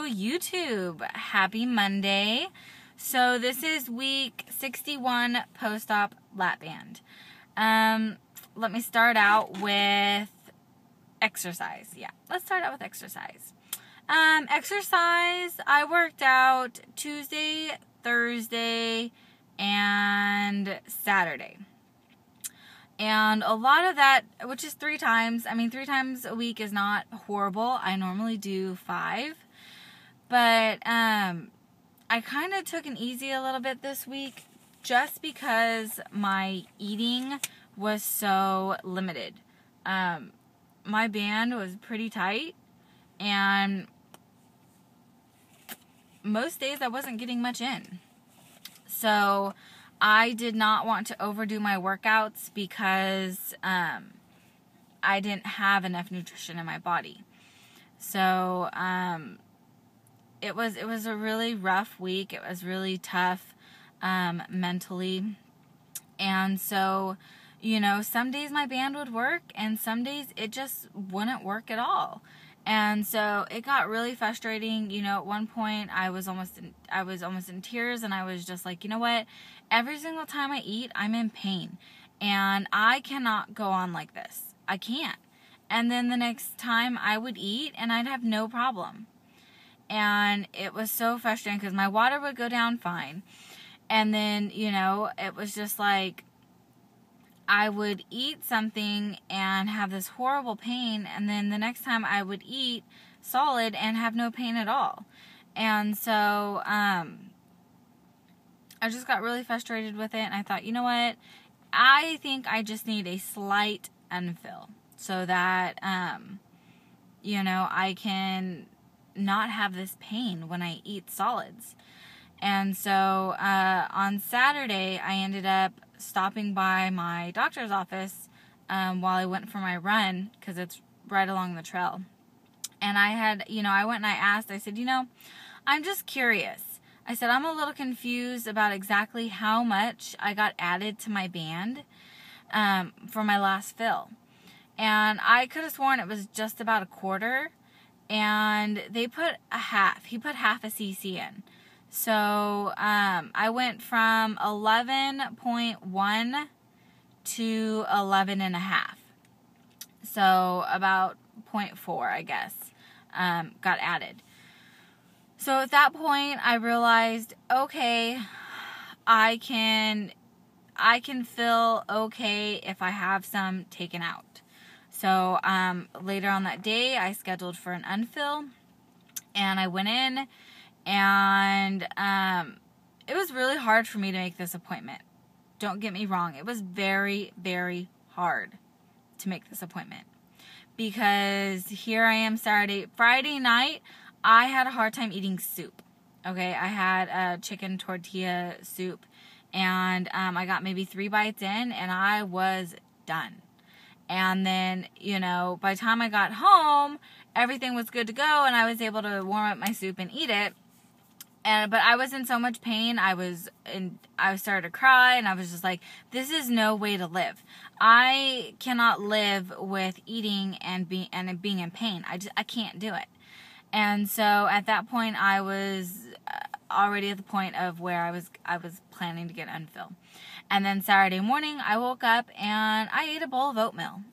YouTube. Happy Monday. So this is week 61 post-op lap band. Let me start out with exercise. Yeah, let's start out with exercise. Exercise, I worked out Tuesday, Thursday, and Saturday. And a lot of that, which is 3 times. I mean, 3 times a week is not horrible. I normally do 5. But I kind of took it easy a little bit this week just because my eating was so limited. My band was pretty tight, and most days I wasn't getting much in. So I did not want to overdo my workouts because I didn't have enough nutrition in my body. So it was a really rough week. It was really tough mentally. And so, you know, some days my band would work and some days it just wouldn't work at all. And so it got really frustrating. You know, at one point I was almost in tears, and I was just like, you know what? Every single time I eat, I'm in pain, and I cannot go on like this. I can't. And then the next time I would eat and I'd have no problem. And it was so frustrating because my water would go down fine. And then, you know, it was just like I would eat something and have this horrible pain, and then the next time I would eat solid and have no pain at all. And so I just got really frustrated with it, and I thought, you know what? I think I just need a slight unfill so that, you know, I can not have this pain when I eat solids. And so on Saturday, I ended up stopping by my doctor's office while I went for my run, because it's right along the trail. And I had, you know, I went and I asked, I said, you know, I'm just curious. I said, I'm a little confused about exactly how much I got added to my band for my last fill. And I could have sworn it was just about a quarter, and they put a half. He put half a cc in. So I went from 11.1 to 11.5. So about 0.4, I guess, got added. So at that point, I realized, okay, I can feel okay if I have some taken out. So later on that day, I scheduled for an unfill, and I went in. And it was really hard for me to make this appointment. Don't get me wrong. It was very, very hard to make this appointment. Because here I am Friday night, I had a hard time eating soup. Okay, I had a chicken tortilla soup. And I got maybe 3 bites in, and I was done. And then, you know, by the time I got home, everything was good to go, and I was able to warm up my soup and eat it. But I was in so much pain. I started to cry, and I was just like, this is no way to live. I cannot live with eating and being in pain. I can't do it. And so at that point, I was already at the point of where I was planning to get unfill. And then Saturday morning, I woke up and I ate a bowl of oatmeal.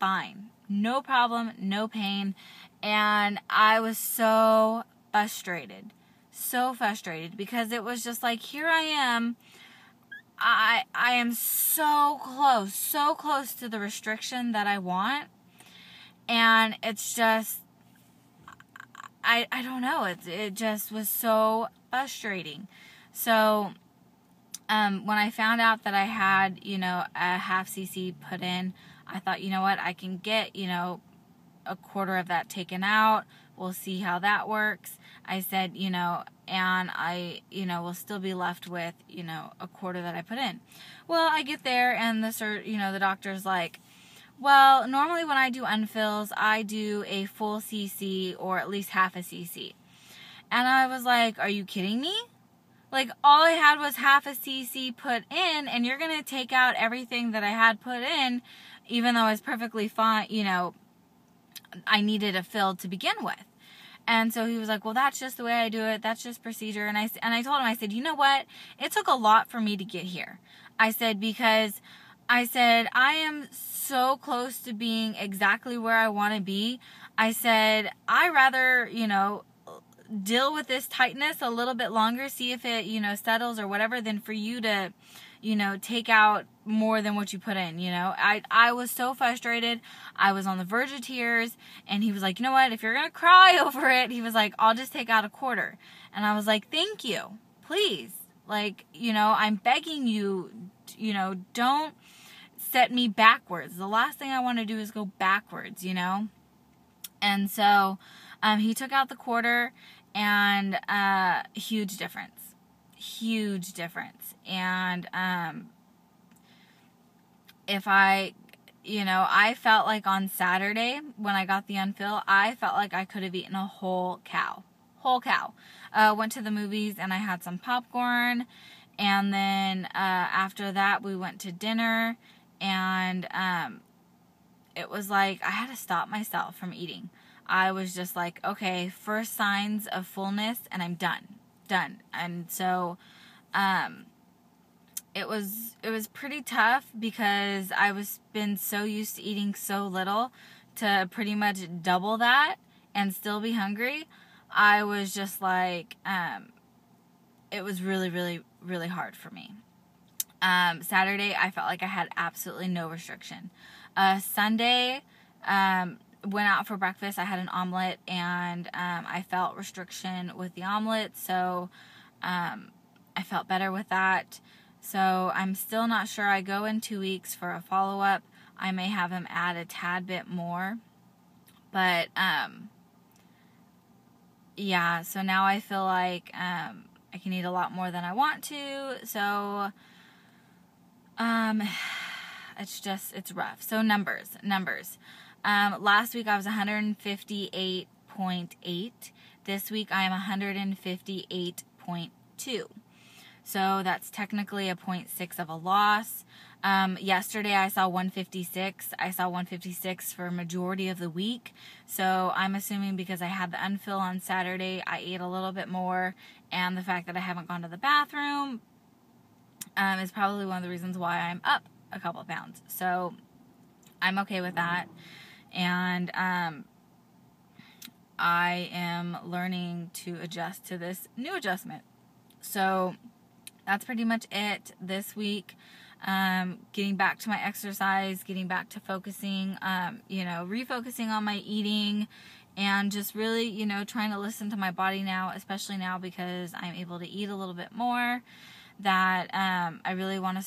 Fine. No problem, no pain. And I was so frustrated. So frustrated, because it was just like, here I am. I am so close to the restriction that I want. And it's just, I don't know. It just was so frustrating. So when I found out that I had, you know, a half cc put in, I thought, you know what, I can get, you know, a quarter of that taken out. We'll see how that works. I said, you know, and I, you know, will still be left with, you know, a quarter that I put in. Well, I get there, and the doctor's like, well, normally when I do unfills, I do a full cc or at least half a cc. And I was like, are you kidding me? Like, all I had was half a cc put in, and you're going to take out everything that I had put in, even though I was perfectly fine, you know, I needed a fill to begin with. And so he was like, well, that's just the way I do it. That's just procedure. And I told him, I said, you know what? It took a lot for me to get here. I said, because I said, I am so close to being exactly where I want to be. I said, I rather, deal with this tightness a little bit longer, see if it, settles or whatever, than for you to, take out more than what you put in, I was so frustrated. I was on the verge of tears, and he was like, you know what, if you're going to cry over it, he was like, I'll just take out a quarter. And I was like, thank you, please. Like, I'm begging you, don't set me backwards. The last thing I want to do is go backwards, And so, he took out the quarter, and, huge difference. And, if I felt like on Saturday when I got the unfill, I felt like I could have eaten a whole cow. Went to the movies and I had some popcorn, and then after that we went to dinner, and it was like I had to stop myself from eating. I was just like, okay, first signs of fullness, and I'm done. And so it was pretty tough, because I was been so used to eating so little to pretty much double that and still be hungry. I was just like, it was really, really, really hard for me. Saturday, I felt like I had absolutely no restriction. Sunday, went out for breakfast. I had an omelet, and I felt restriction with the omelet, so I felt better with that. So I'm still not sure. I go in 2 weeks for a follow-up. I may have him add a tad bit more. But, yeah, so now I feel like I can eat a lot more than I want to. So, it's rough. So numbers. Last week I was 158.8. This week I am 158.2. So that's technically a 0.6 of a loss. Yesterday I saw 156. I saw 156 for a majority of the week. So I'm assuming because I had the unfill on Saturday, I ate a little bit more. And the fact that I haven't gone to the bathroom is probably one of the reasons why I'm up a couple of pounds. So I'm okay with that. And I am learning to adjust to this new adjustment. So that's pretty much it this week. Getting back to my exercise, getting back to focusing, refocusing on my eating, and just really, trying to listen to my body now, especially now because I'm able to eat a little bit more, that I really want to,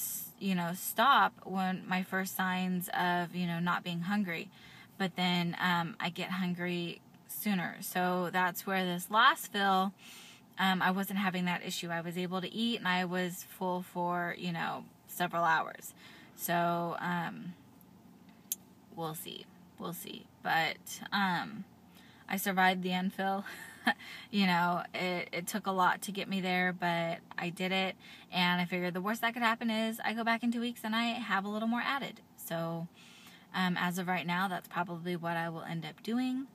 stop when my first signs of, not being hungry. But then I get hungry sooner. So that's where this last fill, I wasn't having that issue. I was able to eat, and I was full for, several hours. So, we'll see. But, I survived the unfill. It took a lot to get me there, but I did it. And I figured the worst that could happen is I go back in 2 weeks and I have a little more added. So, as of right now, that's probably what I will end up doing.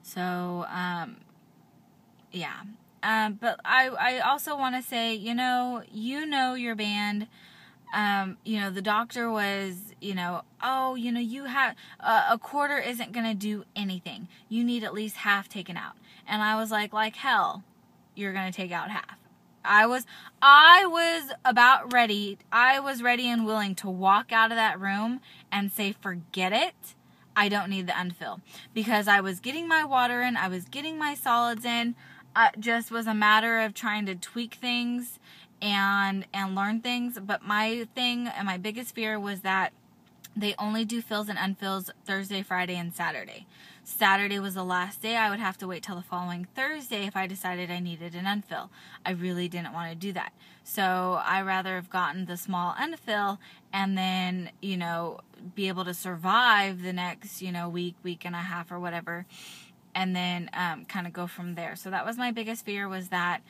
So, yeah. But I also want to say, your band, the doctor was, you have, a quarter isn't going to do anything. You need at least half taken out. And I was like hell, you're going to take out half. I was about ready. I was ready and willing to walk out of that room and say, forget it. I don't need the unfill, because I was getting my water in. I was getting my solids in. It just was a matter of trying to tweak things and learn things. But my thing and my biggest fear was that they only do fills and unfills Thursday, Friday, and Saturday. Saturday was the last day. I would have to wait till the following Thursday if I decided I needed an unfill. I really didn't want to do that. So I rather have gotten the small unfill and then, be able to survive the next, week and a half or whatever, and then kind of go from there. So that was my biggest fear, was that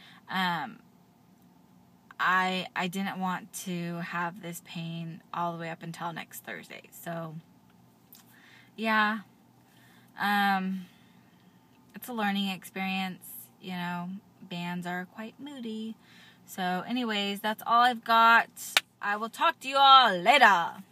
I didn't want to have this pain all the way up until next Thursday. So, yeah. it's a learning experience. You know, bands are quite moody. So anyways, that's all I've got. I will talk to you all later.